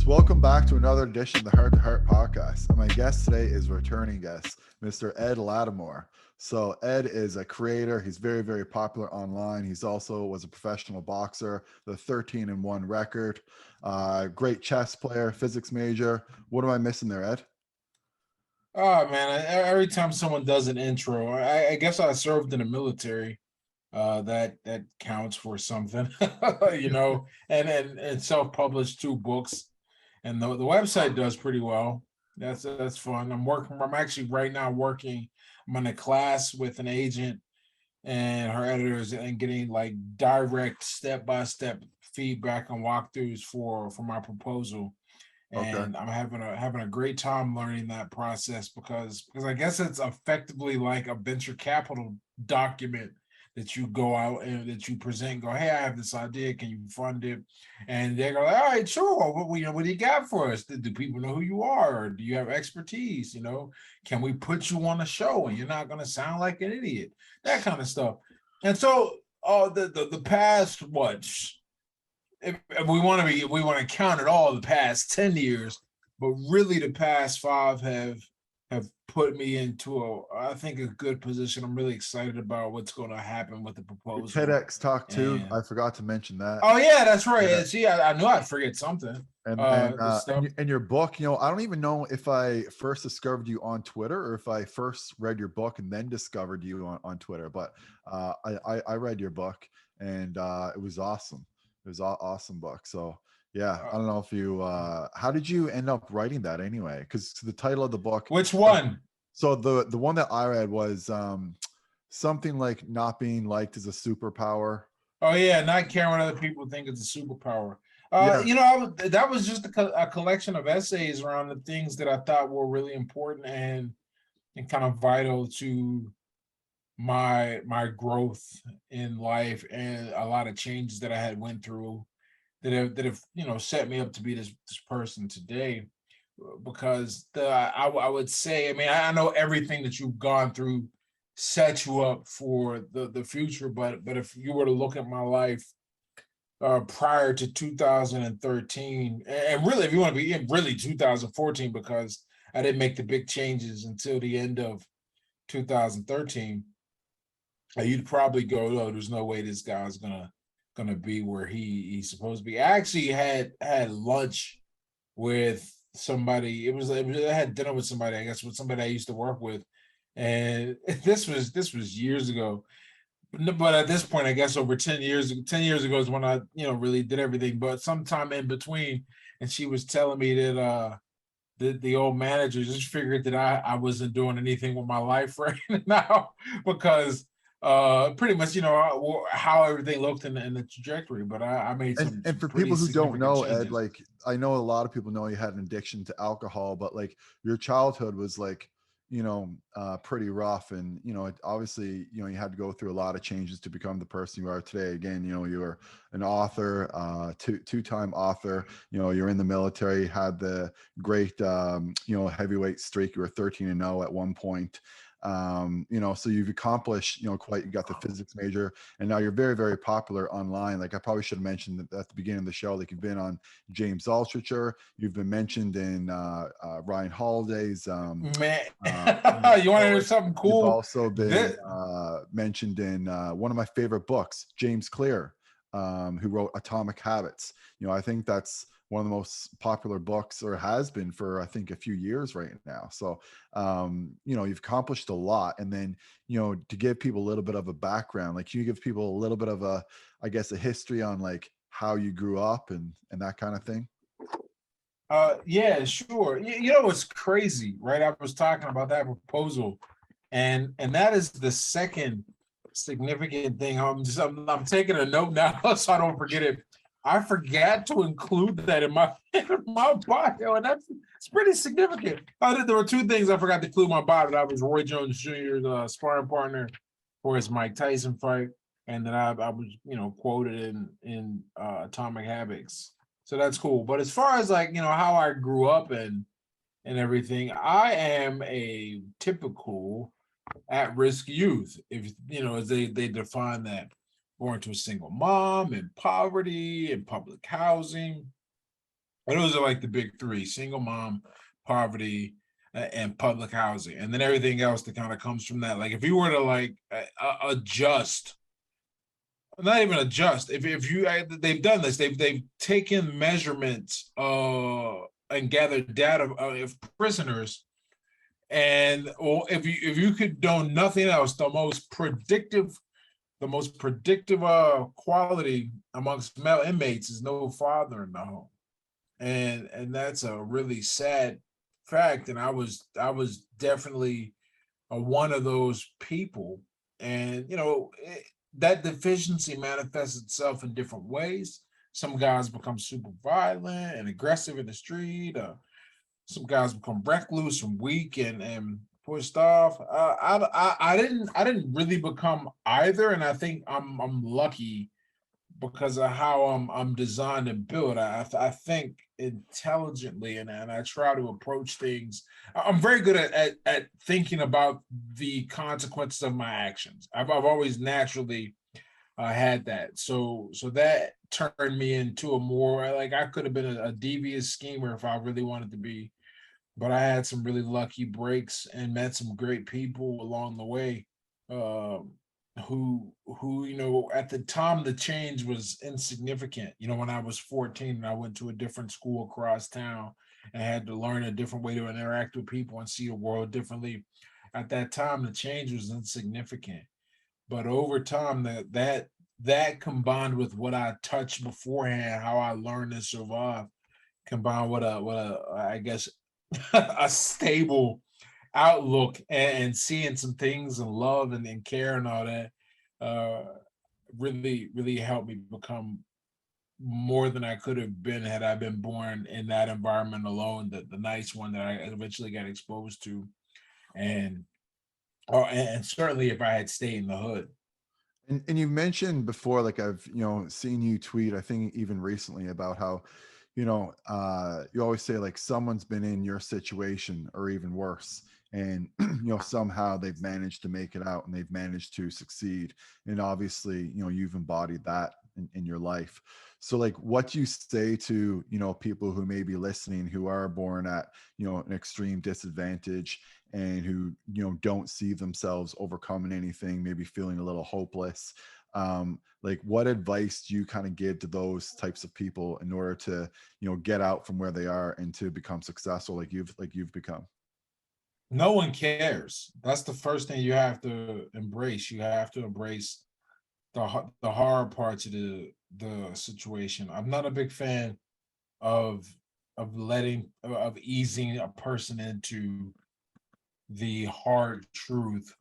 welcome back to another edition of the Heart to Heart podcast. And my guest today is returning guest, Mr. Ed Latimore. So Ed is a creator. He's very, very popular online. He's also was a professional boxer, the 13-1 record, great chess player, physics major. What am I missing there, Ed? Oh man, every time someone does an intro, I guess I served in the military. That counts for something, and self-published 2 books, and the website does pretty well. That's fun. I'm actually right now working. I'm in a class with an agent and her editors and getting like direct step-by-step feedback and walkthroughs for my proposal. Okay. And I'm having a great time learning that process because I guess it's effectively like a venture capital document that you go out and that you present and go, hey, I have this idea, can you fund it? And they go, all right, sure. What do you got for us? Do people know who you are? Or do you have expertise? Can we put you on a show and you're not going to sound like an idiot? That kind of stuff. And so the past if we want to count it all, the past 10 years, but really the past 5 have put me into I think a good position. I'm really excited about what's going to happen with the proposal. TEDx talk too. I forgot to mention that. Oh yeah, that's right. Yeah. See, I knew I'd forget something. And your book, I don't even know if I first discovered you on Twitter or if I first read your book and then discovered you on Twitter. But I read your book and it was awesome. It was an awesome book. So yeah, I don't know if you how did you end up writing that anyway? Because the title of the book. Which one? So the one that I read was something like not being liked is a superpower. Oh yeah, not caring what other people think is a superpower. That was just a collection of essays around the things that I thought were really important and kind of vital to my growth in life and a lot of changes that I had went through that have set me up to be this person today. Because I would say, I mean, I know everything that you've gone through sets you up for the future, but if you were to look at my life prior to 2013, and really, if you want to be in really 2014, because I didn't make the big changes until the end of 2013, you'd probably go, oh, there's no way this guy's gonna be where he's supposed to be. I actually had lunch with somebody. I had dinner with somebody, I guess, with somebody I used to work with, and this was years ago. But at this point, I guess over 10 years ago is when I really did everything. But sometime in between, and she was telling me that the old manager just figured that I wasn't doing anything with my life right now because pretty much how everything looked in the trajectory. But I made some and for pretty people who don't know, changes. Ed, like I know a lot of people know you had an addiction to alcohol, but like your childhood was like pretty rough, and obviously you had to go through a lot of changes to become the person you are today. Again, you were an author, two-time author. You're in the military, had the great heavyweight streak. You were 13-0 at one point. So you've accomplished quite. You got the physics major, and now you're very, very popular online. Like I probably should have mentioned that at the beginning of the show, like you've been on James Altucher, you've been mentioned in Ryan Holiday's Man, you want to hear something cool? You've also been mentioned in one of my favorite books, James Clear, who wrote Atomic Habits. I think that's one of the most popular books, or has been for I think a few years right now. So you've accomplished a lot. And then to give people a little bit of a background, like you give people a little bit of a history on like how you grew up and that kind of thing. Yeah, sure. What's crazy, right? I was talking about that proposal, and that is the second significant thing. I'm taking a note now so I don't forget it. I forgot to include that in my bio, and it's pretty significant. There were 2 things I forgot to include in my bio. That I was Roy Jones Jr.'s sparring partner for his Mike Tyson fight, and then I was quoted in Atomic Habits. So that's cool. But as far as like how I grew up and everything, I am a typical at-risk youth, if as they define that. Born to a single mom, in poverty, in public housing. those are like the big three: single mom, poverty, and public housing, and then everything else that kind of comes from that. Like if you were to like adjust, not even adjust, if you they've done this, they've taken measurements and gathered data of prisoners, and or if you could know nothing else, the most predictive quality amongst male inmates is no father in the home, and that's a really sad fact. And I was definitely one of those people, and that deficiency manifests itself in different ways. Some guys become super violent and aggressive in the street. Some guys become recluse and weak and pushed off. I didn't really become either, and I think I'm lucky because of how I'm designed and built. I think intelligently, and I try to approach things. I'm very good at thinking about the consequences of my actions. I've always naturally had that. So that turned me into a more, like, I could have been a devious schemer if I really wanted to be, but I had some really lucky breaks and met some great people along the way. Um, who at the time the change was insignificant. When I was 14 and I went to a different school across town and I had to learn a different way to interact with people and see the world differently. At that time, the change was insignificant. But over time, that combined with what I touched beforehand, how I learned to survive, combined with a I guess a stable outlook and seeing some things and love and care and all that, uh, really helped me become more than I could have been had I been born in that environment alone, the nice one that I eventually got exposed to, and and certainly if I had stayed in the hood. And you mentioned before, like I've seen you tweet, I think even recently, about how you always say like someone's been in your situation or even worse, and somehow they've managed to make it out and they've managed to succeed. And obviously you've embodied that in your life. So like, what do you say to people who may be listening, who are born at an extreme disadvantage, and who don't see themselves overcoming anything, maybe feeling a little hopeless? Like, what advice do you kind of give to those types of people in order to get out from where they are and to become successful like you've become? No one cares. That's the first thing you have to embrace. You have to embrace the hard parts of the situation. I'm not a big fan of of easing a person into the hard truth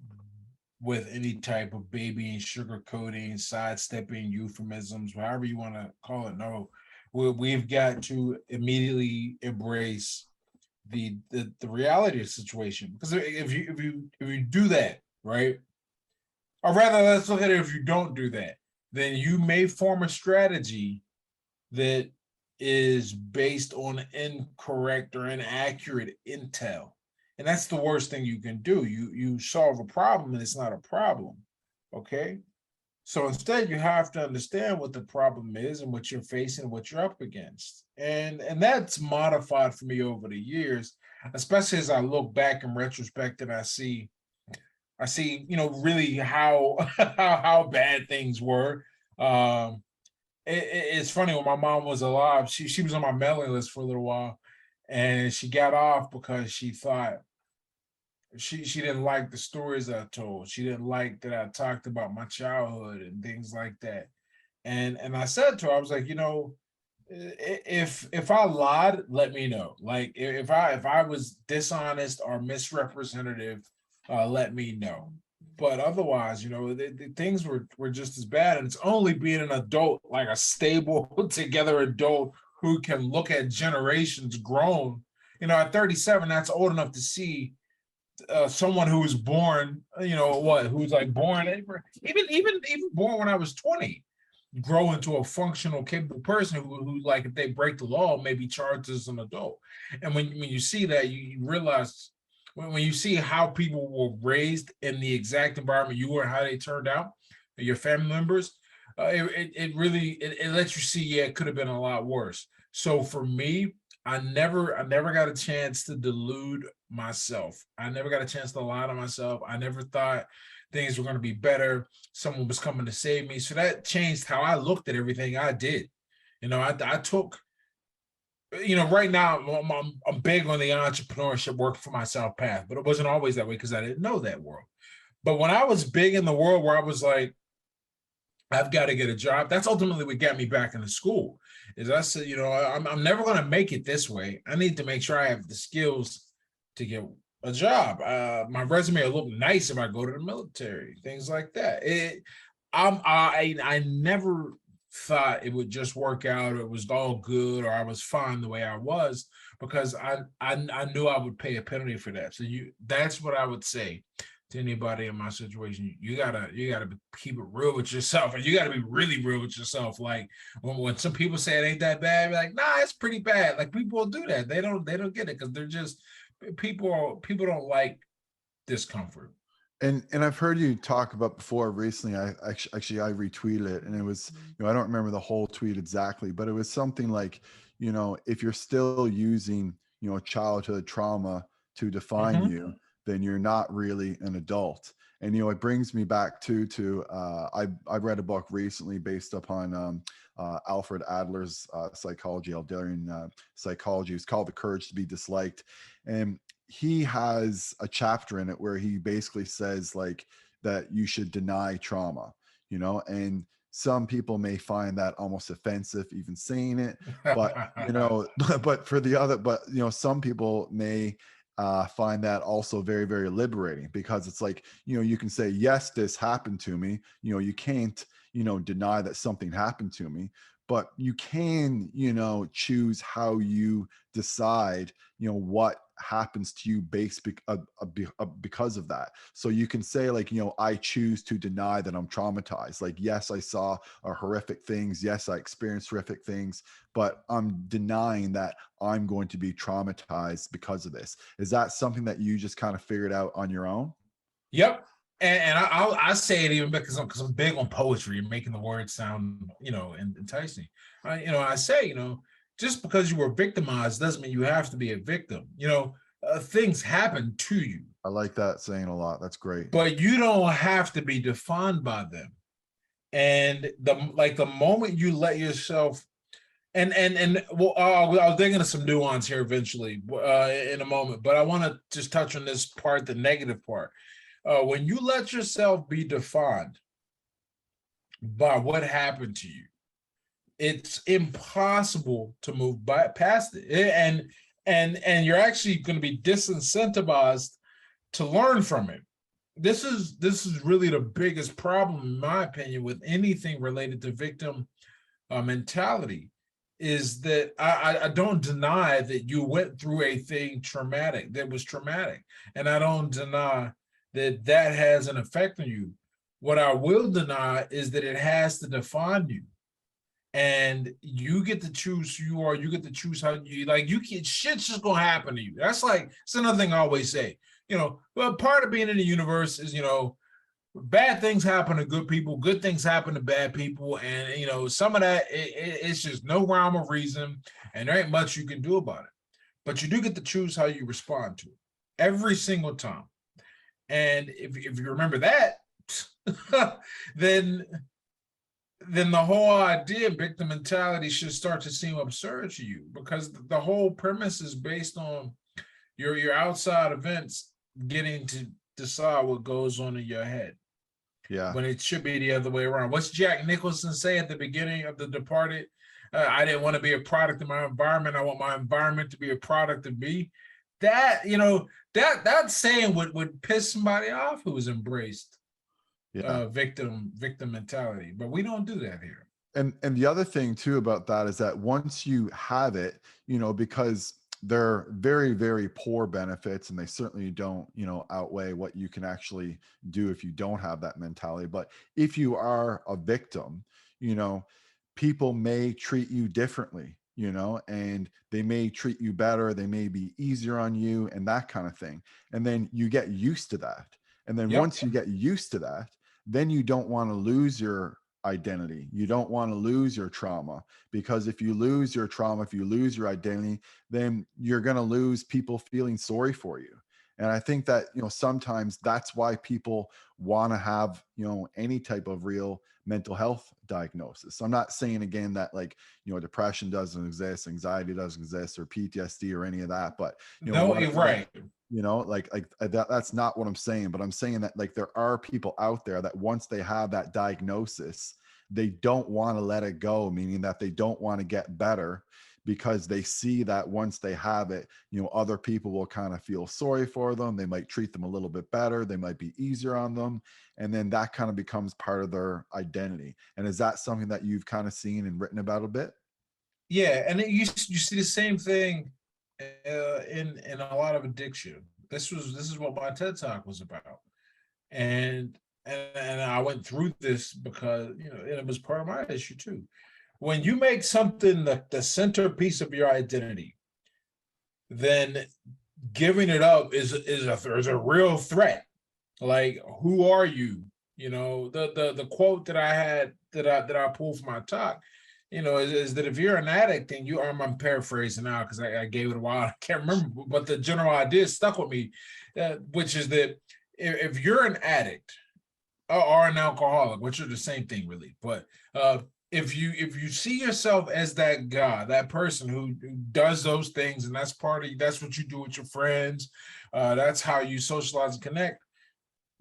with any type of babying, sugarcoating, sidestepping, euphemisms, however you want to call it. No, we've got to immediately embrace the reality of the situation. Because if you do that, right, or rather, let's look at it, if you don't do that, then you may form a strategy that is based on incorrect or inaccurate intel. And that's the worst thing you can do. You solve a problem and it's not a problem. Okay. So instead, you have to understand what the problem is and what you're facing and what you're up against. And that's modified for me over the years, especially as I look back in retrospect and I see, really how how bad things were. Um, it's funny, when my mom was alive, she was on my mailing list for a little while, and she got off because she thought she didn't like the stories I told. She didn't like that I talked about my childhood and things like that. And I said to her, I was like, if I lied, let me know. Like if I was dishonest or misrepresentative, let me know. But otherwise, the things were just as bad. And it's only being an adult, like a stable, together adult who can look at generations grown. At 37, that's old enough to see someone who was born, who's like born, even born when I was 20, grow into a functional, capable person who like, if they break the law, may be charged as an adult. And when you see that, you realize, when you see how people were raised in the exact environment you were, and how they turned out, your family members, it really it lets you see, yeah, it could have been a lot worse. So for me, I never got a chance to delude myself. I never got a chance to lie to myself. I never thought things were going to be better. Someone was coming to save me. So that changed how I looked at everything I did. I took, right now I'm big on the entrepreneurship, work for myself path, but it wasn't always that way because I didn't know that world. But when I was big in the world where I was like, I've got to get a job. That's ultimately what got me back into school. Is I said, I'm never going to make it this way. I need to make sure I have the skills to get a job. My resume will look nice if I go to the military, things like that. I never thought it would just work out, or it was all good, or I was fine the way I was, because I knew I would pay a penalty for that. So that's what I would say to anybody in my situation. You gotta keep it real with yourself, and you gotta be really real with yourself. Like when some people say it ain't that bad, be like, nah, it's pretty bad. Like people will do that. They don't get it because they're just people don't like discomfort. And I've heard you talk about before recently. I actually I retweeted it, and it was, I don't remember the whole tweet exactly, but it was something like, if you're still using, childhood trauma to define Mm-hmm. you, then you're not really an adult. And it brings me back to I read a book recently based upon Alfred Adler's psychology, Adlerian psychology. It's called The Courage to Be Disliked, and he has a chapter in it where he basically says like that you should deny trauma, and some people may find that almost offensive even saying it, but but for the other, but some people may find that also very, very liberating, because it's like, you can say, yes, this happened to me. You can't, deny that something happened to me, but you can, choose how you decide, what happens to you because of that. So you can say like, I choose to deny that I'm traumatized. Like, yes, I saw horrific things. Yes, I experienced horrific things, but I'm denying that I'm going to be traumatized because of this. Is that something that you just kind of figured out on your own? Yep. And I say it even because I'm big on poetry and making the words sound, enticing. I say, just because you were victimized doesn't mean you have to be a victim. Things happen to you, I like that saying a lot. That's great. but you don't have to be defined by them. And the moment you let yourself, and well, I'll dig into some nuance here eventually in a moment, but I want to just touch on this part, the negative part. When you let yourself be defined by what happened to you, it's impossible to move past it, and you're actually going to be disincentivized to learn from it. This is really the biggest problem, in my opinion, with anything related to victim mentality, is that I don't deny that you went through a thing traumatic that was traumatic, and I don't deny that has an effect on you. What I will deny is that it has to define you, and you get to choose who you are. You get to choose how you like. You can shit's just gonna happen to you. It's another thing I always say. Well, part of being in the universe is bad things happen to good people, good things happen to bad people, and some of that it's just no rhyme or reason, and there ain't much you can do about it. But you do get to choose how you respond to it every single time. And if you remember that, then the whole idea of victim mentality should start to seem absurd to you, because the whole premise is based on your outside events getting to decide what goes on in your head, Yeah. when it should be the other way around. What's Jack Nicholson say at the beginning of The Departed? I didn't want to be a product of my environment. I want my environment to be a product of me. That saying would piss somebody off who was embraced Yeah. victim mentality, but we don't do that here. And the other thing too about that is that once you have it, because they're very, very poor benefits, and they certainly don't, outweigh what you can actually do if you don't have that mentality. But if you are a victim, people may treat you differently, and they may treat you better, they may be easier on you, and that kind of thing. And then you get used to that. And then Yep. once you get used to that, then you don't want to lose your identity. You don't want to lose your trauma, because if you lose your trauma, if you lose your identity, then you're going to lose people feeling sorry for you. And I think that, sometimes that's why people want to have, any type of real mental health diagnosis. So I'm not saying again that, like, depression doesn't exist, anxiety doesn't exist, or PTSD or any of that, but No, you're right. that's not what I'm saying. But I'm saying that, like, there are people out there that once they have that diagnosis, they don't want to let it go, meaning that they don't want to get better, because they see that once they have it, other people will kind of feel sorry for them. They might treat them a little bit better. They might be easier on them. And then that kind of becomes part of their identity. And is that something that you've kind of seen and written about a bit? Yeah, and you see the same thing in a lot of addiction. This is what my TED Talk was about, and I went through this because it was part of my issue too. When you make something the centerpiece of your identity, then giving it up is a real threat. Like, who are you? The quote that I had that I pulled from my talk, is that if you're an addict and I'm paraphrasing now because I gave it a while, I can't remember, but the general idea stuck with me, which is that if you're an addict or an alcoholic, which are the same thing really, but if you see yourself as that guy, that person who does those things, and that's what you do with your friends, that's how you socialize and connect,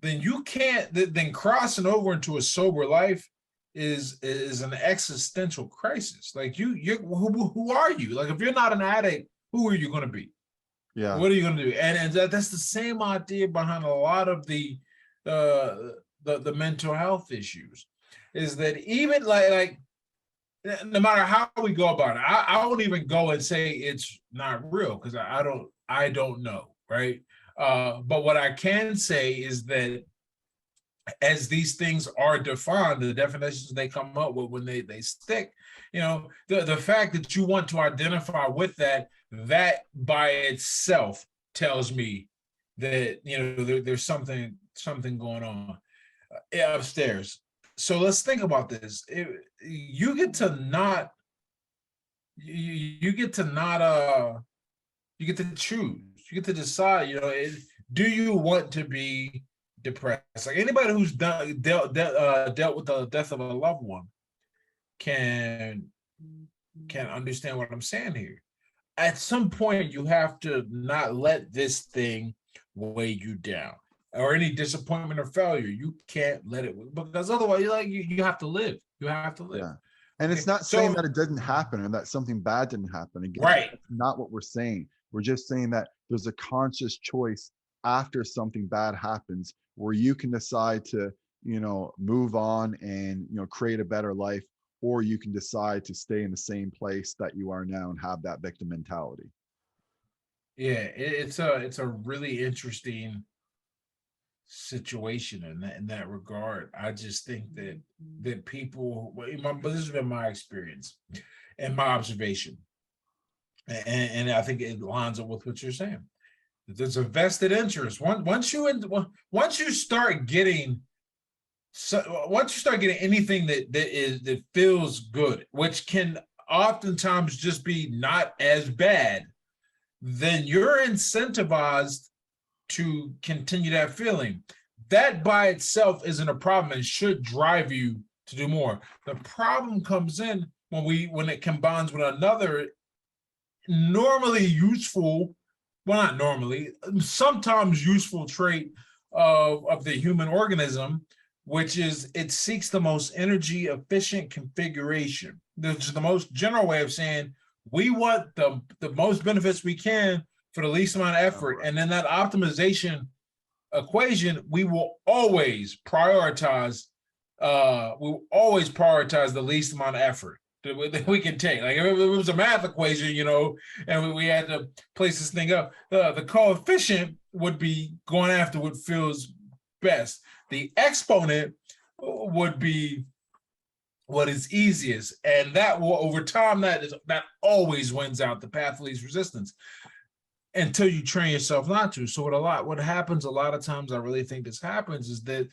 then you can't. Then crossing over into a sober life is an existential crisis. Like you who are you? Like, if you're not an addict, who are you going to be? Yeah. What are you going to do? And that's the same idea behind a lot of the mental health issues, is that even like no matter how we go about it, I won't even go and say it's not real, because I don't know, right? But what I can say is that as these things are defined, the definitions they come up with when they stick, the fact that you want to identify with that by itself tells me that there's something going on upstairs. So let's think about this. You get to not you get to choose. You get to decide. Do you want to be depressed? Like, anybody who's dealt with the death of a loved one can understand what I'm saying here. At some point, you have to not let this thing weigh you down, or any disappointment or failure. You can't let it, because otherwise, you have to live. You have to live. Yeah. And it's not saying that it didn't happen and that something bad didn't happen. Again, right. That's not what we're saying. We're just saying that there's a conscious choice after something bad happens, where you can decide to, move on and, create a better life, or you can decide to stay in the same place that you are now and have that victim mentality. Yeah, it's a really interesting situation in that regard. I just think that people, but this has been my experience and my observation, and I think it lines up with what you're saying. There's a vested interest. Once you start getting anything that feels good, which can oftentimes just be not as bad, then you're incentivized to continue that feeling. That by itself isn't a problem and should drive you to do more. The problem comes in when it combines with another normally useful, well, not normally, sometimes useful trait of the human organism, which is it seeks the most energy efficient configuration. This is the most general way of saying we want the most benefits we can for the least amount of effort. And then that optimization equation, we will always prioritize the least amount of effort that we can take. Like, if it was a math equation, and we had to place this thing up, the coefficient would be going after what feels best. The exponent would be what is easiest, and that will, over time, that always wins out, the path of least resistance, until you train yourself not to. So what happens a lot of times, I really think this happens, is that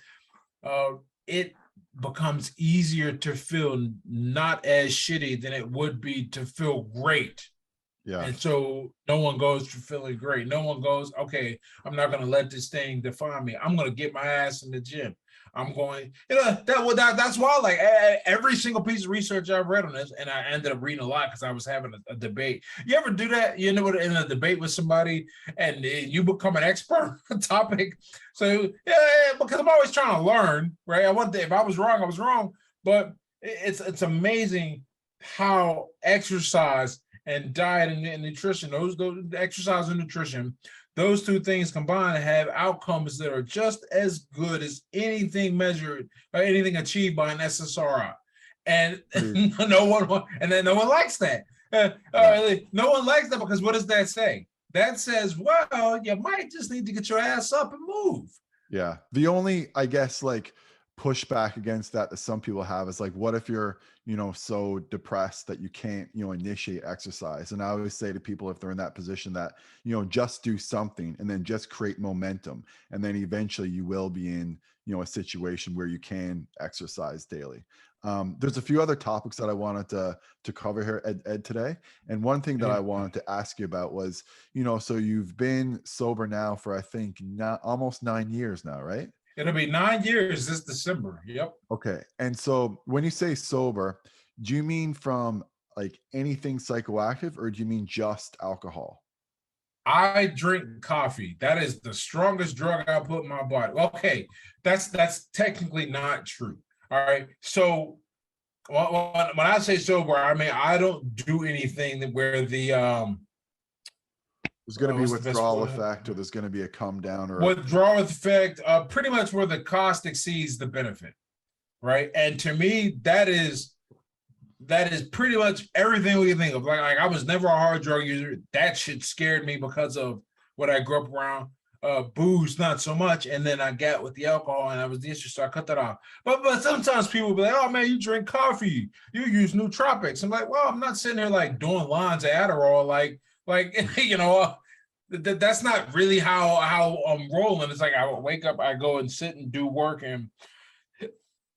becomes easier to feel not as shitty than it would be to feel great. Yeah. And so no one goes for feeling great. No one goes, okay, I'm not going to let this thing define me. I'm going to get my ass in the gym. I'm going, that's why, like, every single piece of research I've read on this, and I ended up reading a lot because I was having a debate. You ever do that? You know, in a debate with somebody and you become an expert on a topic. So, yeah, because I'm always trying to learn, right? If I was wrong, I was wrong. But it's amazing how exercise and diet and nutrition, those exercise and nutrition, those two things combined have outcomes that are just as good as anything measured or anything achieved by an SSRI. And no one likes that. No one likes that because what does that say? That says, well, you might just need to get your ass up and move. Yeah. The only, I guess, like pushback against that some people have is like, what if you're, so depressed that you can't, initiate exercise? And I always say to people, if they're in that position, that, just do something and then just create momentum. And then eventually you will be in, a situation where you can exercise daily. There's a few other topics that I wanted to cover here, Ed, today. And one thing that I wanted to ask you about was, so you've been sober now for, I think, almost 9 years now, right? It'll be 9 years this December. Yep. Okay. And so when you say sober, do you mean from like anything psychoactive, or do you mean just alcohol? I drink coffee. That is the strongest drug I put in my body. Okay, that's technically not true. All right. So when I say sober, I mean I don't do anything where the there's going to be withdrawal effect, or there's going to be a come down, or withdrawal effect. Pretty much where the cost exceeds the benefit, right? And to me, that is pretty much everything we can think of. Like I was never a hard drug user. That shit scared me because of what I grew up around. Booze, not so much. And then I got with the alcohol and I was the issue, so I cut that off. But sometimes people be like, oh man, you drink coffee, you use nootropics. I'm like, well, I'm not sitting here like doing lines of Adderall, like that's not really how I'm rolling. It's like I wake up, I go and sit and do work and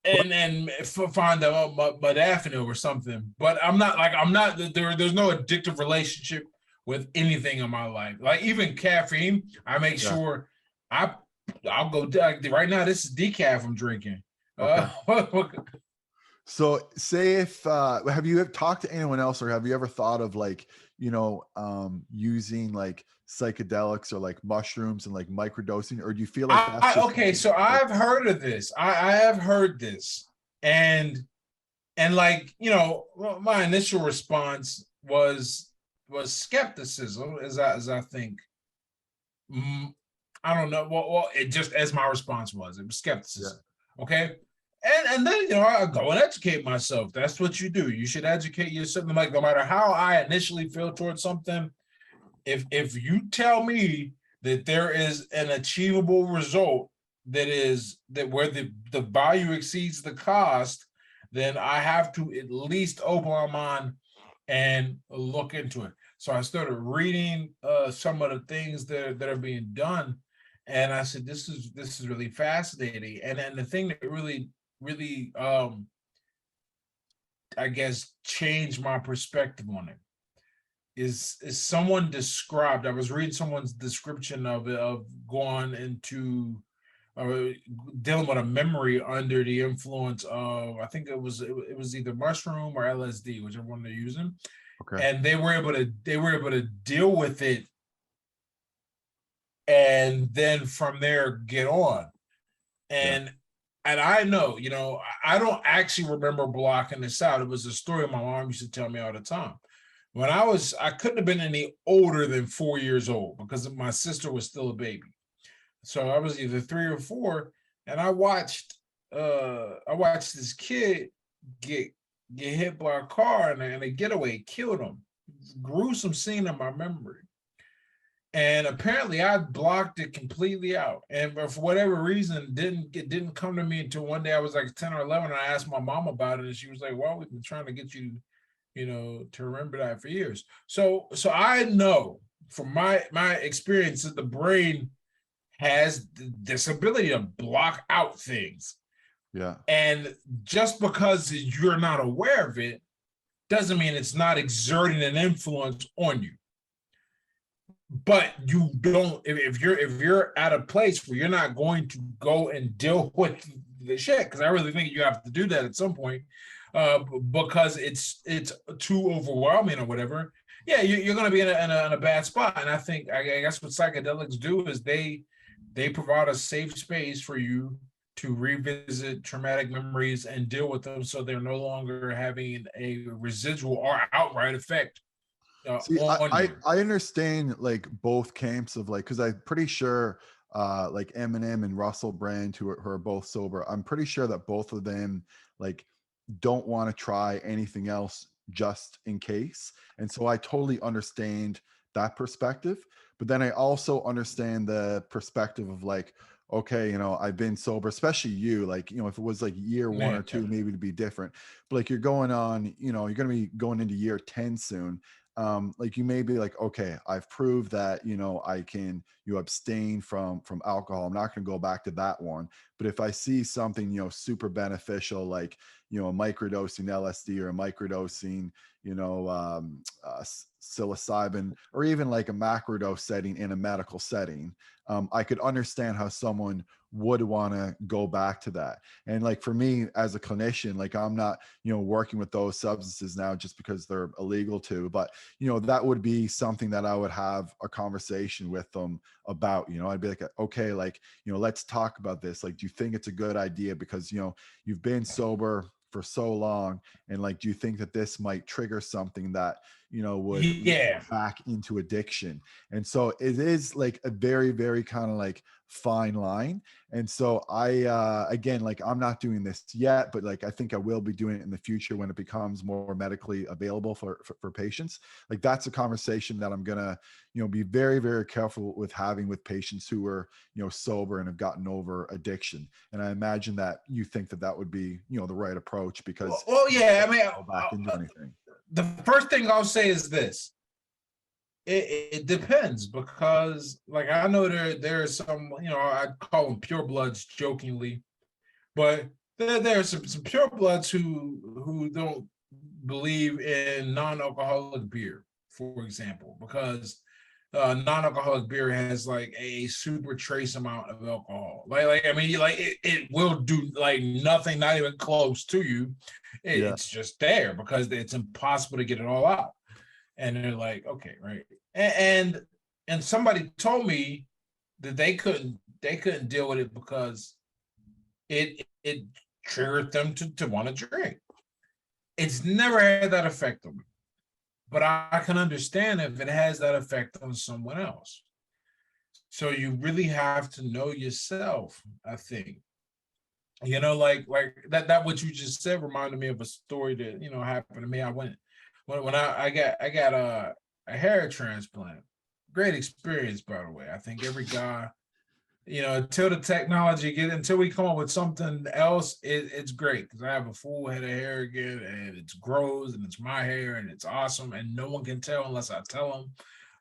find a modafinil or something. But I'm not there's no addictive relationship with anything in my life. Like even caffeine, I make sure I'll go right now. This is decaf I'm drinking. Okay. So say if have you talked to anyone else, or have you ever thought of like, using like psychedelics or like mushrooms and like microdosing, or do you feel like that's okay, so I've heard of this. I have heard this, and like, my initial response was skepticism, as I think. I don't know. Well, it just as my response was, it was skepticism. Yeah. Okay. And then, I go and educate myself. That's what you do. You should educate yourself. Like, no matter how I initially feel towards something, if you tell me that there is an achievable result that where the value exceeds the cost, then I have to at least open my mind and look into it. So I started reading some of the things that are being done, and I said, this is really fascinating. And then the thing that really I guess changed my perspective on it is someone described. I was reading someone's description of it, of going into dealing with a memory under the influence of, I think it was either mushroom or LSD, whichever one they're using. Okay. And they were able to deal with it, and then from there get on. And I know, I don't actually remember blocking this out. It was a story my mom used to tell me all the time. When I couldn't have been any older than 4 years old because my sister was still a baby. So I was either 3 or 4, and I watched this kid get hit by a car, and a getaway killed him. Gruesome scene in my memory. And apparently I blocked it completely out. And for whatever reason, it didn't come to me until one day I was like 10 or 11, and I asked my mom about it, and she was like, well, we've been trying to get you, to remember that for years. So I know from my experience that the brain has this ability to block out things. Yeah. And just because you're not aware of it doesn't mean it's not exerting an influence on you. But you don't, if you're at a place where you're not going to go and deal with the shit, because I really think you have to do that at some point, because it's too overwhelming or whatever. Yeah, you're going to be in a bad spot. And I guess what psychedelics do is they provide a safe space for you to revisit traumatic memories and deal with them, so they're no longer having a residual or outright effect See, on you. I understand like both camps of like, because I'm pretty sure like Eminem and Russell Brand, who are both sober, I'm pretty sure that both of them like don't want to try anything else just in case. And so I totally understand that perspective. But then I also understand the perspective of like, okay, you know, I've been sober, especially you, like, you know, if it was like year one Man, or two, maybe it'd be different. But like you're going on, you know, you're going to be going into year 10 soon. Like you may be like, okay, I've proved that, you know, I can, you abstain from alcohol. I'm not going to go back to that one. But if I see something, you know, super beneficial, like, you know, a microdosing LSD or a microdosing, you know, psilocybin, or even like a macrodose setting in a medical setting, I could understand how someone would want to go back to that. And like for me as a clinician, like I'm not, you know, working with those substances now just because they're illegal to, but you know, that would be something that I would have a conversation with them about. You know, I'd be like, okay, like, you know, let's talk about this. Like, do you think it's a good idea? Because, you know, you've been sober for so long, and like, do you think that this might trigger something that, you know, would lead yeah. back into addiction? And so it is like a very, very kind of like fine line. And so again, like I'm not doing this yet, but like I think I will be doing it in the future when it becomes more medically available for patients. Like that's a conversation that I'm gonna, you know, be very, very careful with having with patients who are, you know, sober and have gotten over addiction. And I imagine that you think that that would be, you know, the right approach, because Well, yeah. I mean, go back into anything. the first thing I'll say is this: it depends, because, like, I know there are some, you know, I call them purebloods jokingly, but there are some purebloods who don't believe in non-alcoholic beer, for example, because non-alcoholic beer has like a super trace amount of alcohol. Like I mean, like it will do like nothing, not even close to you. Yeah. It's just there because it's impossible to get it all out. And they're like, okay, right. And somebody told me that they couldn't deal with it because it triggered them to want to drink. It's never had that effect on me, but I can understand if it has that effect on someone else. So you really have to know yourself, I think. You know, like that what you just said reminded me of a story that, you know, happened to me. I went when I got a hair transplant. Great experience, by the way. I think every guy, you know, until the technology until we come up with something else, it's great, because I have a full head of hair again, and it grows, and it's my hair, and it's awesome, and no one can tell unless I tell them,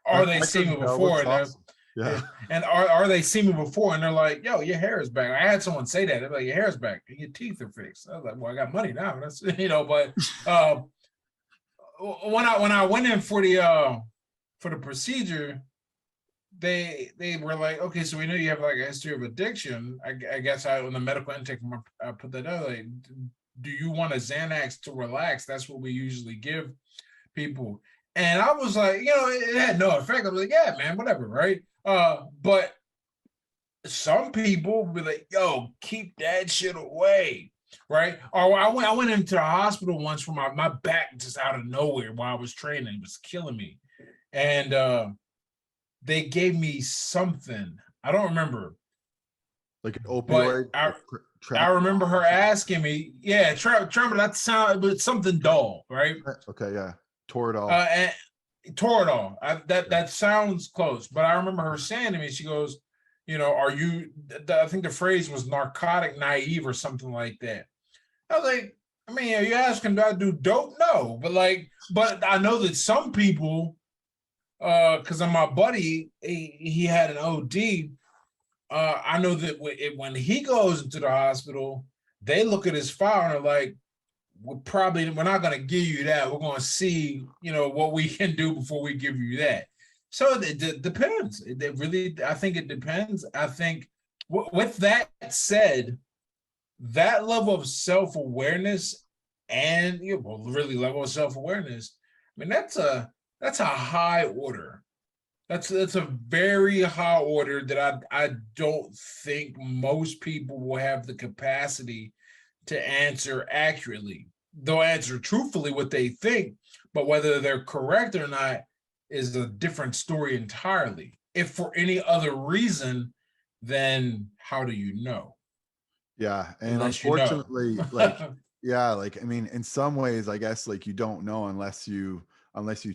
or they I see me couldn't tell. before, Looks and they're awesome. Yeah. and are they see me before, and they're like, "Yo, your hair is back." I had someone say that. They're like, "Your hair's back. Your teeth are fixed." I was like, "Well, I got money now." That's, you know, but uh, when I went in for the procedure, they were like, okay, so we know you have like a history of addiction. I guess on the medical intake, I put that out, like, do you want a Xanax to relax? That's what we usually give people. And I was like, you know, it had no effect. I was like, yeah, man, whatever, right? But some people be like, yo, keep that shit away, right? Or I went into the hospital once for my back just out of nowhere while I was training. It was killing me. And they gave me something. I don't remember, Like an but opioid, I like I remember her asking me, yeah, tremor. That sound, but something dull, right? okay, yeah. Toradol. And Toradol. That Yeah. that sounds close, but I remember her saying to me, she goes, you know, are you? I think the phrase was narcotic naive or something like that. I was like, I mean, are you asking, do I do dope? No, but I know that some people, because of my buddy, he had an OD. I know that when he goes into the hospital, they look at his file and are like, we're not going to give you that. We're going to see, what we can do before we give you that. So it depends. It really, I think it depends. I think with that said, that level of self-awareness and really level of self-awareness, I mean, that's a high order. That's a very high order that I don't think most people will have the capacity to answer accurately. They'll answer truthfully what they think, but whether they're correct or not is a different story entirely. If for any other reason, then how do you know? Yeah, and Unless you know. unfortunately, like, yeah, like, I mean, in some ways, I guess, like, you don't know unless you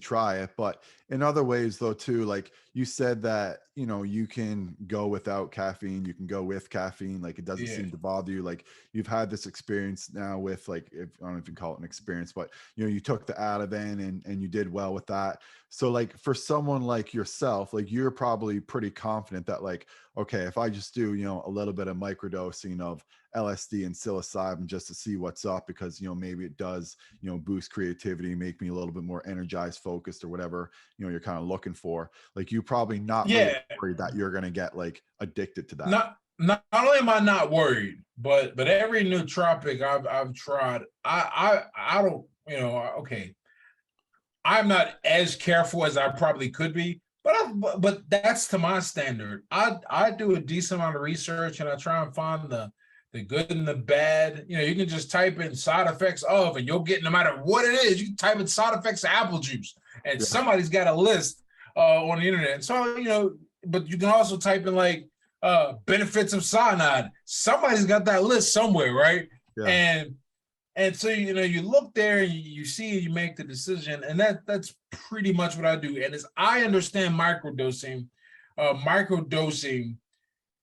try it. But in other ways, though, too, like you said that, you can go without caffeine, you can go with caffeine, like it doesn't Yeah. seem to bother you. Like you've had this experience now with, like, if I don't know if you call it an experience, but you took the Ativan and you did well with that. So like for someone like yourself, like you're probably pretty confident that, like, okay, if I just do, a little bit of microdosing of LSD and psilocybin just to see what's up, because maybe it does boost creativity, make me a little bit more energized, focused, or whatever you're kind of looking for. Like you probably not really Yeah. worried that you're going to get like addicted to that. Not only am I not worried, but every nootropic I've tried, I don't, okay, I'm not as careful as I probably could be, but that's to my standard. I do a decent amount of research and I try and find the good and the bad. You can just type in side effects of, and you'll get, no matter what it is, you can type in side effects of apple juice, and Yeah. somebody's got a list on the internet. So but you can also type in like benefits of cyanide. Somebody's got that list somewhere, right? Yeah. And so you look there and you see, you make the decision, and that's pretty much what I do. And as I understand microdosing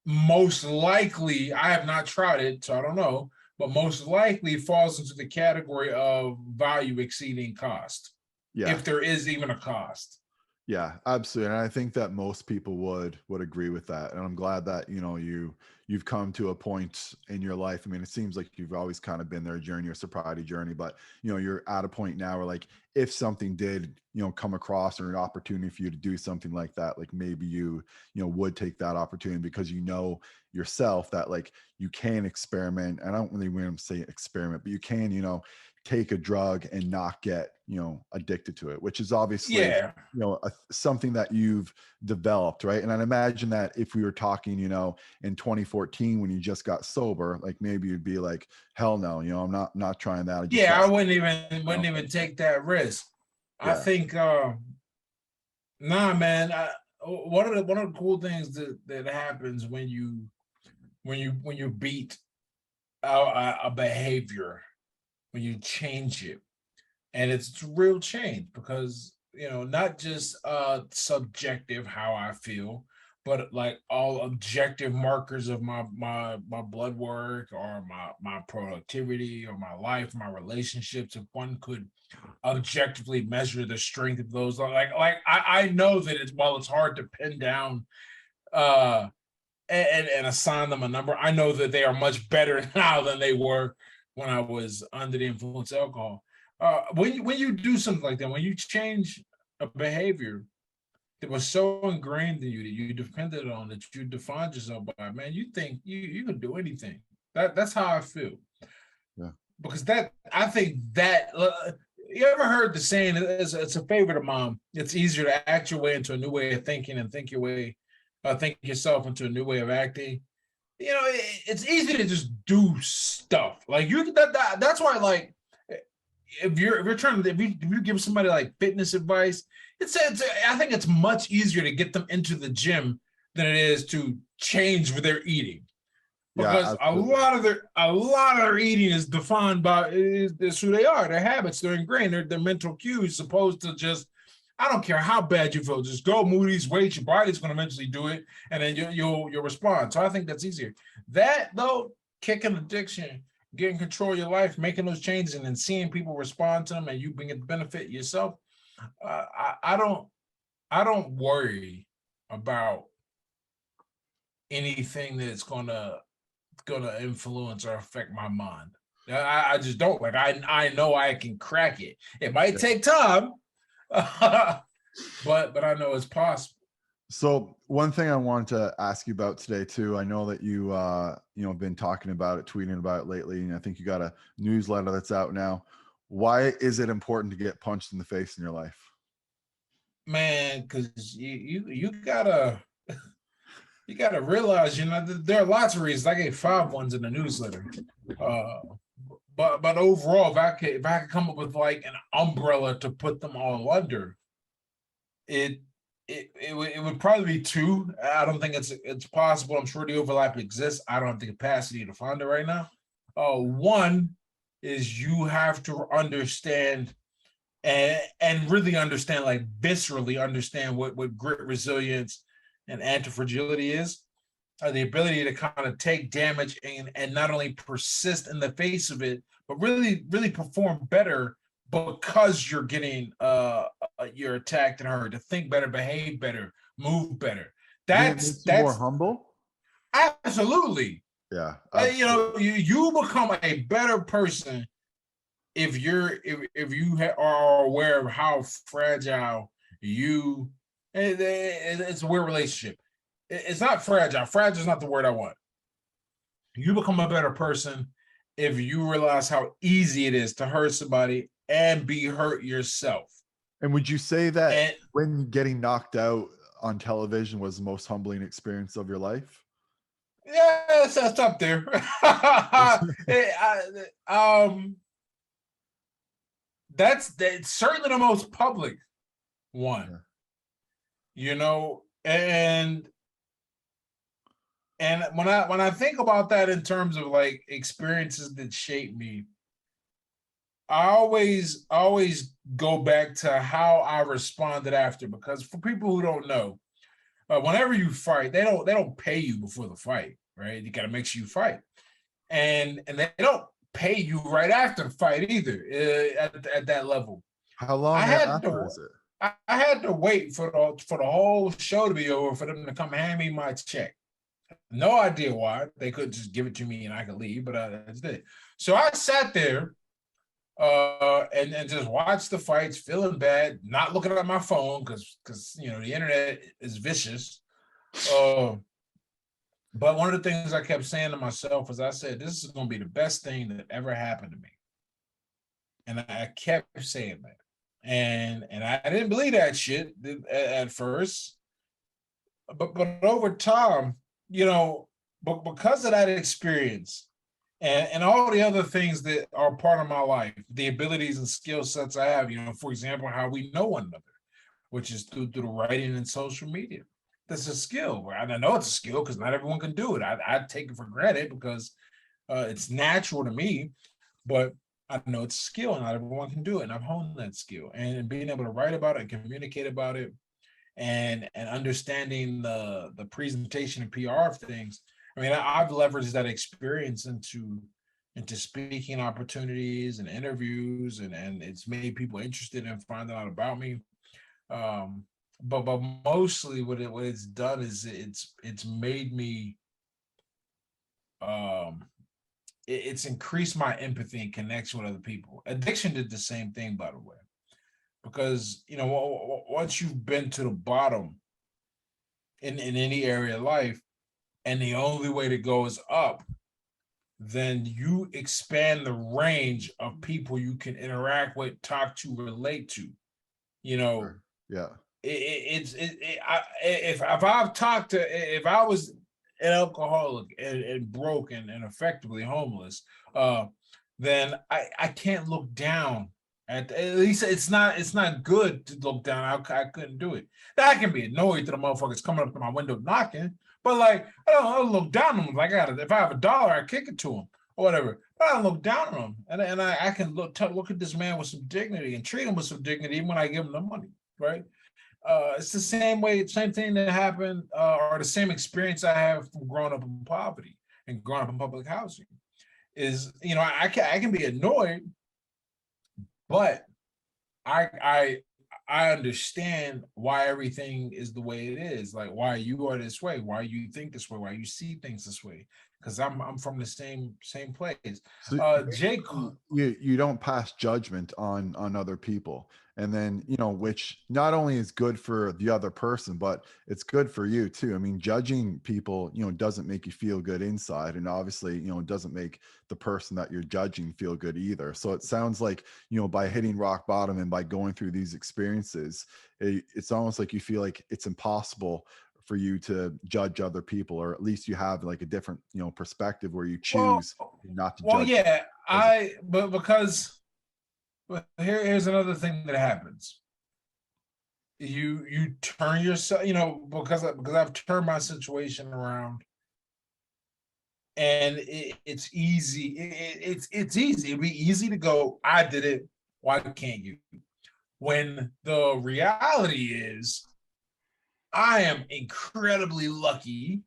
most likely, I have not tried it, so I don't know, but most likely falls into the category of value exceeding cost, Yeah. if there is even a cost. Yeah, absolutely. And I think that most people would agree with that. And I'm glad that, you've come to a point in your life. I mean, it seems like you've always kind of been there during your sobriety journey, but you're at a point now where, like, if something did, come across, or an opportunity for you to do something like that, like maybe would take that opportunity, because yourself that, like, you can experiment. I don't really want to say experiment, but you can, take a drug and not get, addicted to it, which is obviously Yeah. something that you've developed, right? And I imagine that if we were talking, in 2014 when you just got sober, like maybe you'd be like, hell no, I'm not trying that. I just Yeah, got, I wouldn't even take that risk. I yeah, think nah, man. One of the cool things that happens when you beat a behavior, when you change it, and it's real change, because not just subjective how I feel, but like all objective markers of my blood work, or my productivity, or my life, my relationships. If one could objectively measure the strength of those, I know that while it's hard to pin down uh and assign them a number, I know that they are much better now than they were when I was under the influence of alcohol. When you do something like that, when you change a behavior that was so ingrained in you, that you depended on, that you defined yourself by, man, you think you can do anything. That's how I feel. yeah, Because that, I think that, you ever heard the saying? It's a favorite of mine. It's easier to act your way into a new way of thinking, and think yourself into a new way of acting. It's easy to just do stuff like that's why, like, if you're trying to, if you give somebody like fitness advice, I think it's much easier to get them into the gym than it is to change what they're eating, yeah, because a absolutely. lot of their eating is defined by, is who they are, their habits, their ingrained, their mental cues, supposed to just, I don't care how bad you feel, just go Moody's, wait, your body's going to eventually do it, and then you'll respond. So I think that's easier. That though, kicking addiction, getting control of your life, making those changes, and then seeing people respond to them, and you bring it benefit yourself. I don't worry about anything that's gonna gonna influence or affect my mind. I just don't. Like I know I can crack it. It might take time, but I know it's possible. So one thing I wanted to ask you about today too, I know that you been talking about it, tweeting about it lately, and I think you got a newsletter that's out now. Why is it important to get punched in the face in your life? Man, because you gotta realize, there are lots of reasons. I gave 5 ones in the newsletter. But overall, if I could come up with like an umbrella to put them all under, it would probably be 2. I don't think it's possible. I'm sure the overlap exists. I don't have the capacity to find it right now. One is you have to understand and really understand, like viscerally understand what grit, resilience, and anti-fragility is. The ability to kind of take damage and not only persist in the face of it, but really perform better because you're getting you're attacked and hurt. To think better, behave better, move better. That's more humble. Absolutely. Yeah, absolutely. You become a better person if you are aware of how fragile you. It's a weird relationship. It's not fragile. Fragile is not the word I want. You become a better person if you realize how easy it is to hurt somebody and be hurt yourself. And would you say that when getting knocked out on television was the most humbling experience of your life? Yeah, that's up there. That's certainly the most public one. Yeah. And when I think about that in terms of like experiences that shape me, I always go back to how I responded after, because for people who don't know, whenever you fight, they don't pay you before the fight, right? You got to make sure you fight, and they don't pay you right after the fight either. At that level, how long after is it? I had to wait for the whole show to be over for them to come hand me my check. No idea why. They could just give it to me and I could leave, but I just did. So I sat there and just watched the fights, feeling bad, not looking at my phone because the internet is vicious. But one of the things I kept saying to myself was, I said, this is going to be the best thing that ever happened to me. And I kept saying that. And I didn't believe that shit at first. But over time, but because of that experience and all the other things that are part of my life, the abilities and skill sets I have, for example, how we know one another, which is through the writing and social media. That's a skill. I know it's a skill because not everyone can do it. I take it for granted because it's natural to me, but I know it's a skill and not everyone can do it. And I've honed that skill, and being able to write about it and communicate about it and understanding the presentation and PR of things. I mean, I've leveraged that experience into speaking opportunities and interviews, and it's made people interested in finding out about me. But mostly what it's done is it's made me it's increased my empathy and connection with other people. Addiction did the same thing, by the way, because once you've been to the bottom in any area of life, and the only way to go is up, then you expand the range of people you can interact with, talk to, relate to. Sure. Yeah. If I've talked to, if I was an alcoholic and broken and effectively homeless, then I can't look down at least it's not good to look down. I couldn't do it. Now I can be annoyed to the motherfuckers coming up to my window knocking, but like I don't look down on them. Like if I have $1, I kick it to them or whatever. But I don't look down on them, and I can look at this man with some dignity and treat him with some dignity even when I give him the money, right? It's the same thing that happened, or the same experience I have from growing up in poverty and growing up in public housing. Is I can be annoyed, but I understand why everything is the way it is, like why you are this way, why you think this way, why you see things this way. because I'm from the same place. So Jake, you don't pass judgment on other people, and then which not only is good for the other person, but it's good for you too. I mean, judging people doesn't make you feel good inside, and obviously it doesn't make the person that you're judging feel good either. So it sounds like by hitting rock bottom and by going through these experiences, it's almost like you feel like it's impossible for you to judge other people, or at least you have like a different perspective where you well, choose not to well, judge. yeah, but because here's another thing that happens. You turn yourself, because I've turned my situation around, and it's easy. It's easy. It'd be easy to go, I did it. Why can't you? When the reality is, I am incredibly lucky.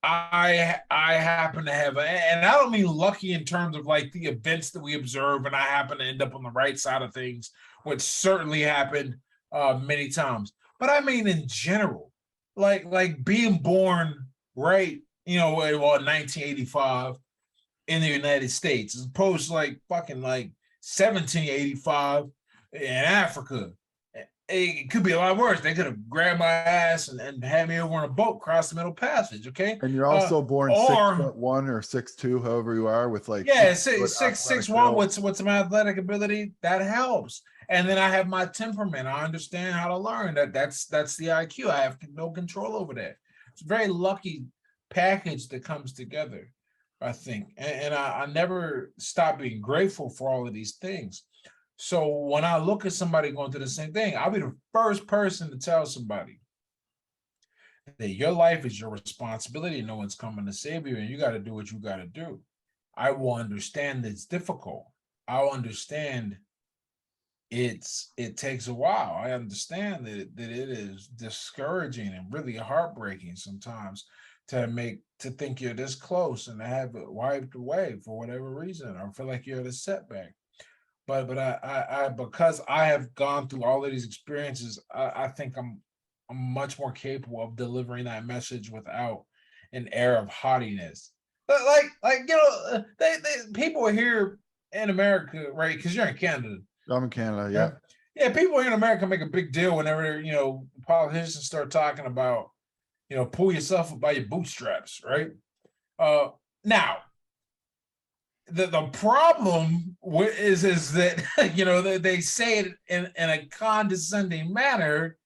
I happen to have, and I don't mean lucky in terms of like the events that we observe, and I happen to end up on the right side of things, which certainly happened many times. But I mean in general, like being born right, well, in 1985 in the United States, as opposed to like fucking like 1785 in Africa. It could be a lot worse. They could have grabbed my ass and had me over on a boat across the Middle Passage. Okay, And you're also born or 6'1" or 6'2", however you are, with like yeah, good six athletic one build. with some athletic ability that helps. And then I have my temperament. I understand how to learn. That's the IQ. I have no control over that. It's a very lucky package that comes together, I think. And I never stop being grateful for all of these things. So when I look at somebody going through the same thing, I'll be the first person to tell somebody that your life is your responsibility. No one's coming to save you, and you got to do what you got to do. I will understand that it's difficult. I'll understand it takes a while. I understand that it is discouraging and really heartbreaking sometimes to think you're this close and to have it wiped away for whatever reason, or feel like you're at a setback. But I because I have gone through all of these experiences, I think I'm much more capable of delivering that message without an air of haughtiness. But they people here in America, right? Because you're in Canada. I'm in Canada, Yeah. yeah. Yeah, people here in America make a big deal whenever, politicians start talking about, pull yourself up by your bootstraps, right? Now, the problem is that they say it in a condescending manner,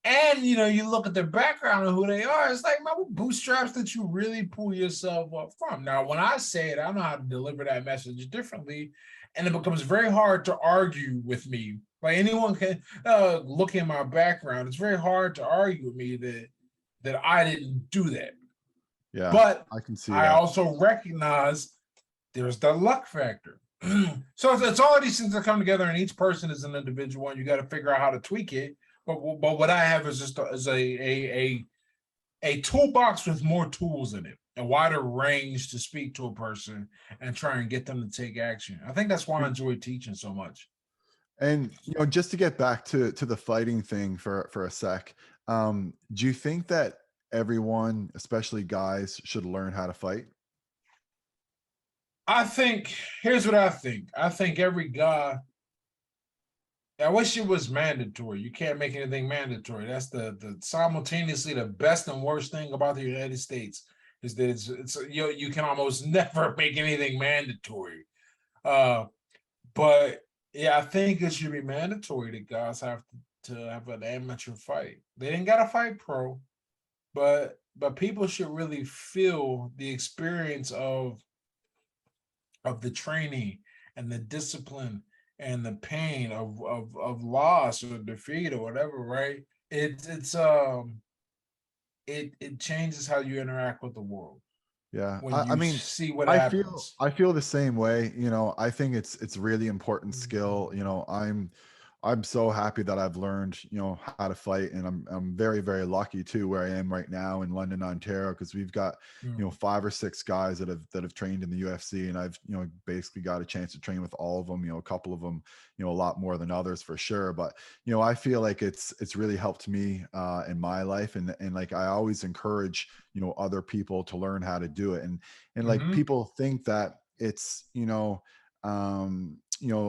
and you look at their background and who they are. It's like, my bootstraps that you really pull yourself up from. Now, when I say it, I know how to deliver that message differently, and it becomes very hard to argue with me. Like, anyone can look in my background. It's very hard to argue with me that I didn't do that. Yeah, But I can see I that. also recognize there's the luck factor. So it's all of these things that come together, and each person is an individual, and you got to figure out how to tweak it. But what I have is just a toolbox with more tools in it, a wider range to speak to a person and try and get them to take action. I think that's why I enjoy teaching so much. And just to get back to the fighting thing for a sec, do you think that everyone, especially guys, should learn how to fight? I think here's what I think. I think every guy. I wish it was mandatory. You can't make anything mandatory. That's the simultaneously the best and worst thing about the United States is that it's you can almost never make anything mandatory. Uh, but yeah, I think it should be mandatory that guys have to have an amateur fight. They didn't got to fight pro, but people should really feel the experience of the training and the discipline and the pain of loss or defeat or whatever, right? It changes how you interact with the world Yeah, when I you mean, see what I feel happens. I feel the same way. I think it's really important skill. I'm so happy that I've learned, how to fight, and I'm very, very lucky too where I am right now in London, Ontario, because we've got, Mm. 5 or 6 guys that have trained in the UFC, and I've, basically got a chance to train with all of them. A couple of them, a lot more than others for sure, but I feel like it's really helped me in my life, and like I always encourage, other people to learn how to do it, and like Hmm. people think that it's,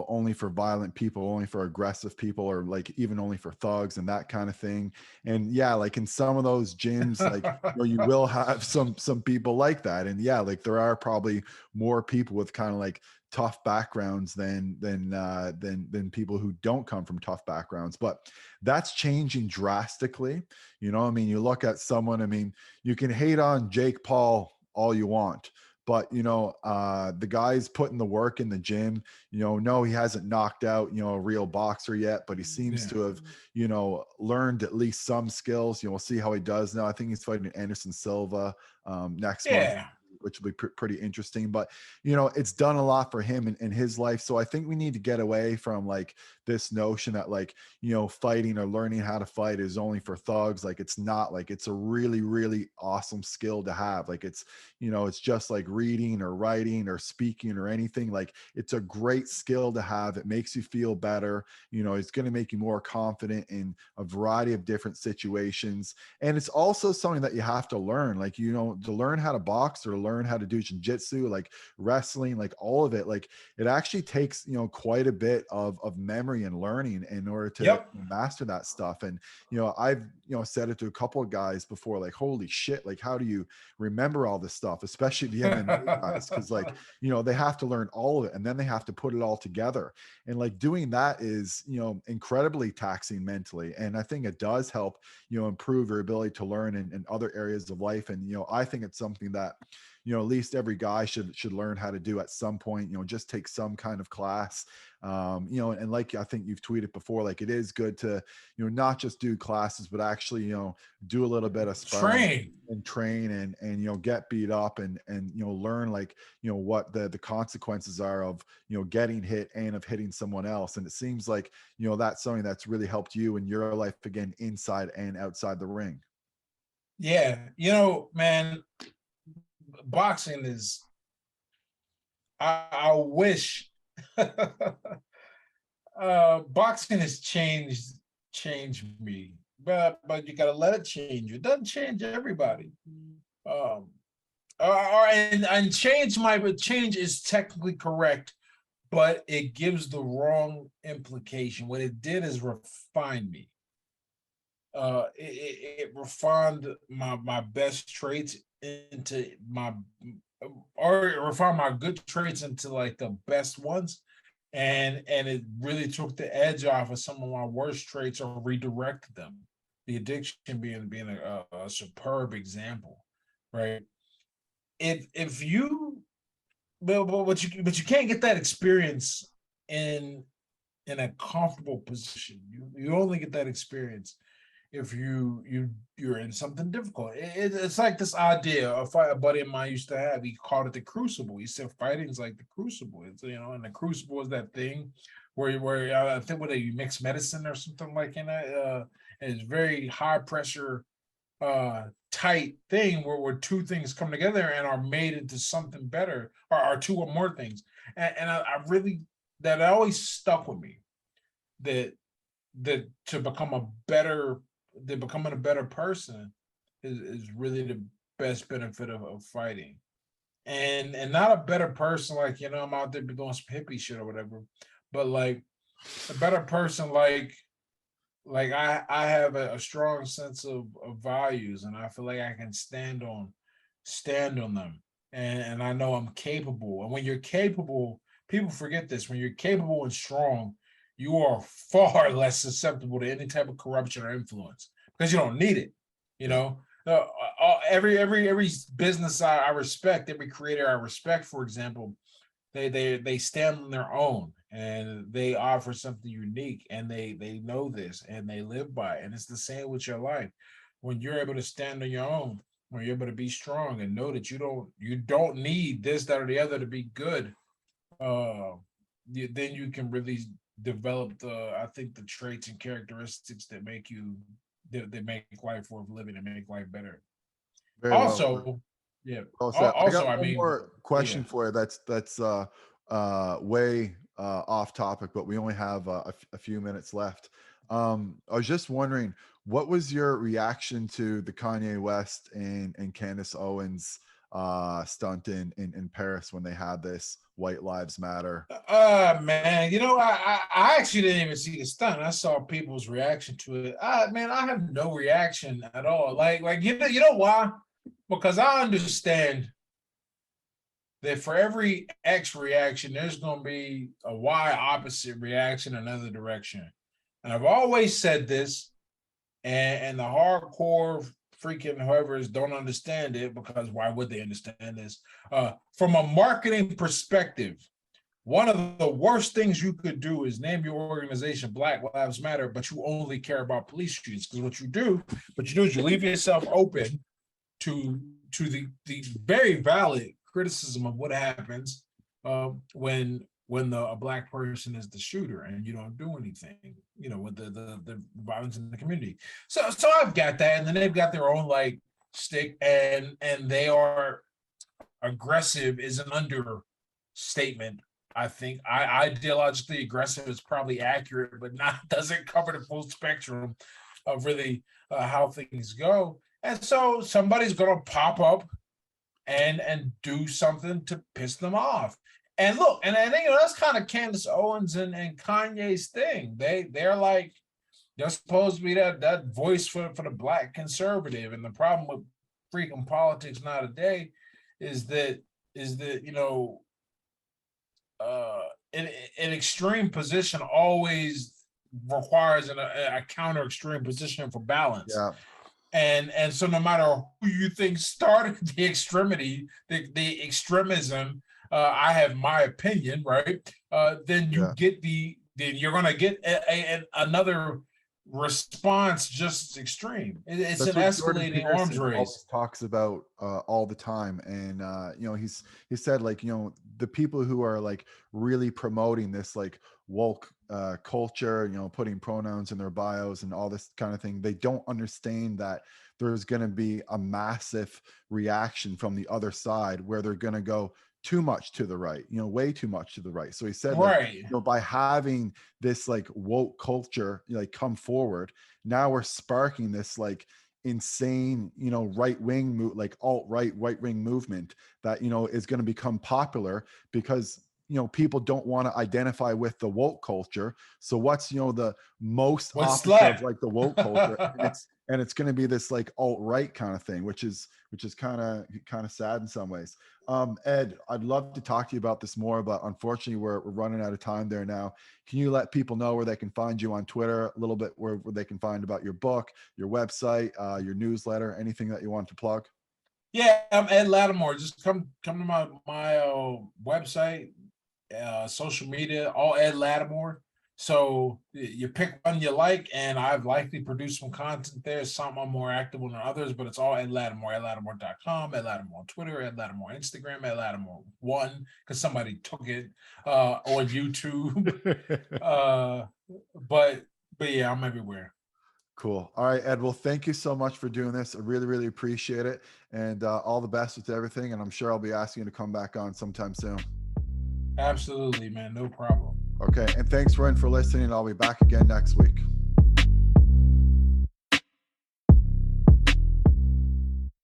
only for violent people, only for aggressive people, or like even only for thugs and that kind of thing. And yeah, like in some of those gyms, like, you will have some people like that. And yeah, like there are probably more people with kind of like tough backgrounds than people who don't come from tough backgrounds. But that's changing drastically. I mean, you look at someone, I mean, you can hate on Jake Paul all you want, but the guy's putting the work in the gym. No, he hasn't knocked out, a real boxer yet, but he seems Yeah. to have, learned at least some skills. We'll see how he does now. I think he's fighting Anderson Silva next month, Yeah. which will be pretty interesting. But it's done a lot for him in his life. So I think we need to get away from like this notion that like, fighting or learning how to fight is only for thugs. Like it's not. Like it's a really, really awesome skill to have. Like it's just like reading or writing or speaking or anything. Like it's a great skill to have. It makes you feel better. It's going to make you more confident in a variety of different situations. And it's also something that you have to learn. Like, to learn how to box or to learn how to do jiu-jitsu, like wrestling, like all of it, like it actually takes, quite a bit of memory and learning in order to Yep. master that stuff. And, I've, said it to a couple of guys before, like, holy shit, like, how do you remember all this stuff, especially the MMA guys? Because, like, they have to learn all of it and then they have to put it all together. And like doing that is, incredibly taxing mentally. And I think it does help, improve your ability to learn in other areas of life. And, I think it's something that, at least every guy should learn how to do at some point. Just take some kind of class. And like I think you've tweeted before, like it is good to, not just do classes, but actually, do a little bit of sparring Train. and train and get beat up and learn like what the consequences are of getting hit and of hitting someone else. And it seems like that's something that's really helped you in your life, again, inside and outside the ring. Yeah. Man, boxing is, I wish boxing has changed me, but you gotta let it change. It doesn't change everybody. Um, and change is technically correct, but it gives the wrong implication. What it did is refine me. It refined my best traits into my, or it refined my good traits into like the best ones, and it really took the edge off of some of my worst traits or redirected them. The addiction being a superb example, right? If you but you can't get that experience in a comfortable position. You only get that experience if you're in something difficult. It's like this idea a buddy of mine used to have. He called it the crucible. He said fighting is like the crucible. It's, and the crucible is that thing where I think what you mix medicine or something like in that. And it's very high pressure, tight thing where two things come together and are made into something better, or two or more things. And I really, that always stuck with me, that to become a better, that becoming a better person is really the best benefit of fighting. And not a better person like, I'm out there doing some hippie shit or whatever, but like a better person like I have a strong sense of values, and I feel like I can stand on them, and I know I'm capable. And when you're capable, people forget this. When you're capable and strong, you are far less susceptible to any type of corruption or influence because you don't need it. You Yeah. know, every business I respect, every creator I respect, for example, they stand on their own and they offer something unique, and they know this and they live by it. And it's the same with your life. When you're able to stand on your own, when you're able to be strong and know that you don't need this, that, or the other to be good, uh then you can really develop I think the traits and characteristics that make that make life worth living and make life better. Very well said. Also, yeah. Well said. I got I one mean, more question yeah. for you. That's way off topic, but we only have a few minutes left. I was just wondering, what was your reaction to the Kanye West and Candace Owens stunt in Paris when they had this White Lives Matter? Man, I actually didn't even see the stunt. I saw people's reaction to it. Man, I have no reaction at all. Like you know why? Because I understand that for every X reaction, there's going to be a Y opposite reaction, another direction. And I've always said this, and the hardcore freaking whoever's don't understand it, because why would they understand this? From a marketing perspective, one of the worst things you could do is name your organization Black Lives Matter, but you only care about police shootings. Because what you do is you leave yourself open to the very valid criticism of what happens when a Black person is the shooter and you don't do anything, with the violence in the community. So I've got that, and then they've got their own like stick, and they are aggressive is an understatement. I think ideologically aggressive is probably accurate, but doesn't cover the full spectrum of really how things go. And so somebody's going to pop up and do something to piss them off. And look, and I think that's kind of Candace Owens and Kanye's thing. They're supposed to be that voice for the Black conservative. And the problem with freaking politics nowadays is that an extreme position always requires a counter extreme position for balance. Yeah. And so no matter who you think started the the extremism, I have my opinion, right? Then you're gonna get another response just as extreme. It's That's an what Jordan escalating arms Peterson always race. talks about all the time. And he said, like, the people who are like really promoting this like woke culture, putting pronouns in their bios and all this kind of thing, they don't understand that there's going to be a massive reaction from the other side where they're going to go too much to the right, way too much to the right. So he said, right, by having this like woke culture like come forward, now we're sparking this like insane, right-wing like alt-right right-wing movement that is going to become popular because people don't want to identify with the woke culture. So what's the most what's opposite left? of like the woke culture? And it's going to be this like alt-right kind of thing, which is kind of sad in some ways. Ed, I'd love to talk to you about this more, but unfortunately we're running out of time there now. Can you let people know where they can find you on Twitter, a little bit where they can find about your book, your website, your newsletter, anything that you want to plug? Yeah, I'm Ed Latimore. Just come to my website, social media, all Ed Latimore. So you pick one you like, and I've likely produced some content there. Some I'm more active on than others, but it's all Ed Latimore, edlatimore.com, Ed Latimore on Twitter, Ed Latimore Instagram, Ed Latimore 1, because somebody took it on YouTube. But yeah, I'm everywhere. Cool. All right, Ed. Well, thank you so much for doing this. I really, really appreciate it. And all the best with everything. And I'm sure I'll be asking you to come back on sometime soon. Absolutely, man. No problem. Okay. And thanks, Ryan, for listening. I'll be back again next week.